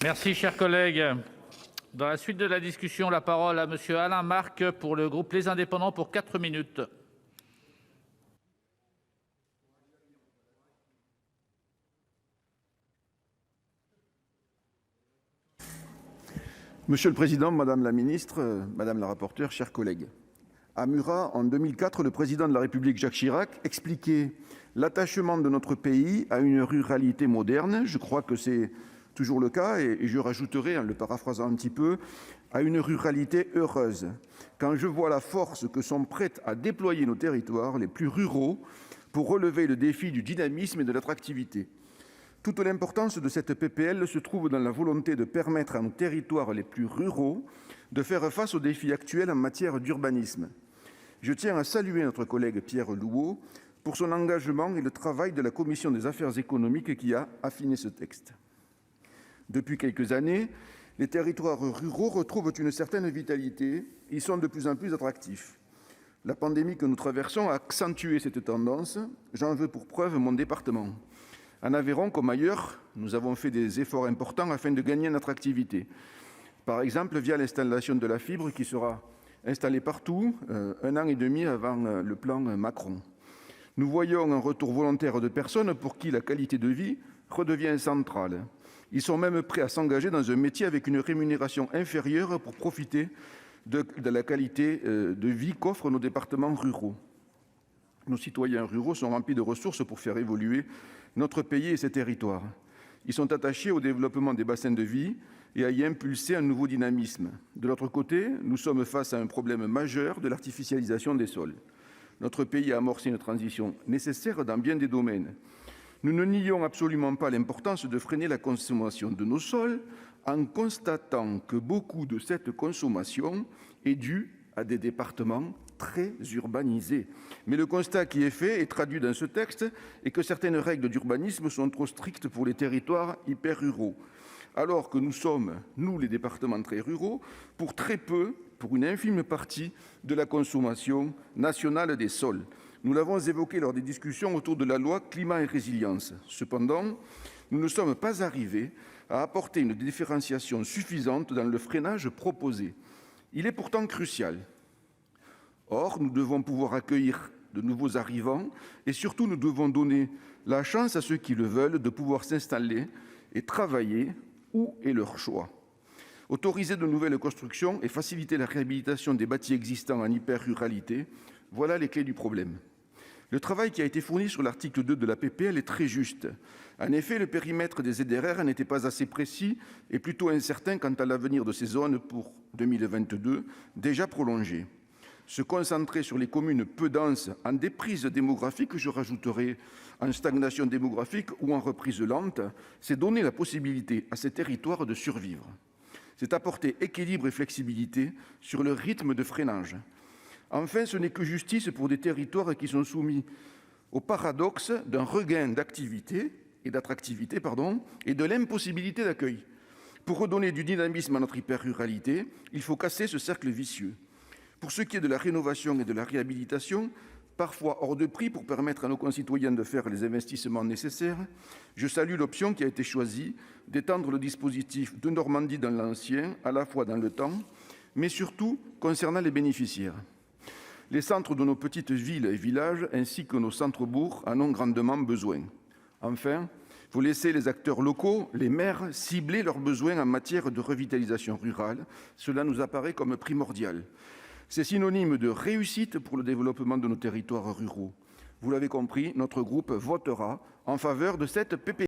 Merci, cher collègue. Dans la suite de la discussion, la parole à Monsieur Alain Marc pour le groupe Les Indépendants pour 4 minutes. Monsieur le Président, Madame la Ministre, Madame la rapporteure, chers collègues. À Murat, en 2004, le président de la République, Jacques Chirac, expliquait l'attachement de notre pays à une ruralité moderne. Je crois que c'est toujours le cas, et je rajouterai, en le paraphrasant un petit peu, à une ruralité heureuse. Quand je vois la force que sont prêts à déployer nos territoires les plus ruraux pour relever le défi du dynamisme et de l'attractivité. Toute l'importance de cette PPL se trouve dans la volonté de permettre à nos territoires les plus ruraux de faire face aux défis actuels en matière d'urbanisme. Je tiens à saluer notre collègue Pierre Louault pour son engagement et le travail de la commission des affaires économiques qui a affiné ce texte. Depuis quelques années, les territoires ruraux retrouvent une certaine vitalité. Ils sont de plus en plus attractifs. La pandémie que nous traversons a accentué cette tendance. J'en veux pour preuve mon département. En Aveyron, comme ailleurs, nous avons fait des efforts importants afin de gagner en attractivité. Par exemple, via l'installation de la fibre qui sera installée partout 1 an et demi avant le plan Macron. Nous voyons un retour volontaire de personnes pour qui la qualité de vie redevient centrale. Ils sont même prêts à s'engager dans un métier avec une rémunération inférieure pour profiter de la qualité de vie qu'offrent nos départements ruraux. Nos citoyens ruraux sont remplis de ressources pour faire évoluer notre pays et ses territoires. Ils sont attachés au développement des bassins de vie et à y impulser un nouveau dynamisme. De l'autre côté, nous sommes face à un problème majeur de l'artificialisation des sols. Notre pays a amorcé une transition nécessaire dans bien des domaines. Nous ne nions absolument pas l'importance de freiner la consommation de nos sols en constatant que beaucoup de cette consommation est due à des départements très urbanisés. Mais le constat qui est fait et traduit dans ce texte est que certaines règles d'urbanisme sont trop strictes pour les territoires hyper ruraux, alors que nous sommes, nous les départements très ruraux, pour très peu, pour une infime partie de la consommation nationale des sols. Nous l'avons évoqué lors des discussions autour de la loi Climat et Résilience. Cependant, nous ne sommes pas arrivés à apporter une différenciation suffisante dans le freinage proposé. Il est pourtant crucial. Or, nous devons pouvoir accueillir de nouveaux arrivants et surtout nous devons donner la chance à ceux qui le veulent de pouvoir s'installer et travailler où est leur choix. Autoriser de nouvelles constructions et faciliter la réhabilitation des bâtis existants en hyper-ruralité, voilà les clés du problème. Le travail qui a été fourni sur l'article 2 de la PPL est très juste. En effet, le périmètre des ZRR n'était pas assez précis et plutôt incertain quant à l'avenir de ces zones pour 2022, déjà prolongé. Se concentrer sur les communes peu denses en déprise démographique, je rajouterai en stagnation démographique ou en reprise lente, c'est donner la possibilité à ces territoires de survivre. C'est apporter équilibre et flexibilité sur le rythme de freinage. Enfin, ce n'est que justice pour des territoires qui sont soumis au paradoxe d'un regain d'activité et d'attractivité et de l'impossibilité d'accueil. Pour redonner du dynamisme à notre hyper-ruralité, il faut casser ce cercle vicieux. Pour ce qui est de la rénovation et de la réhabilitation, parfois hors de prix pour permettre à nos concitoyens de faire les investissements nécessaires, je salue l'option qui a été choisie d'étendre le dispositif de Normandie dans l'ancien, à la fois dans le temps, mais surtout concernant les bénéficiaires. Les centres de nos petites villes et villages, ainsi que nos centres-bourgs, en ont grandement besoin. Enfin, il faut laisser les acteurs locaux, les maires, cibler leurs besoins en matière de revitalisation rurale. Cela nous apparaît comme primordial. C'est synonyme de réussite pour le développement de nos territoires ruraux. Vous l'avez compris, notre groupe votera en faveur de cette PPL.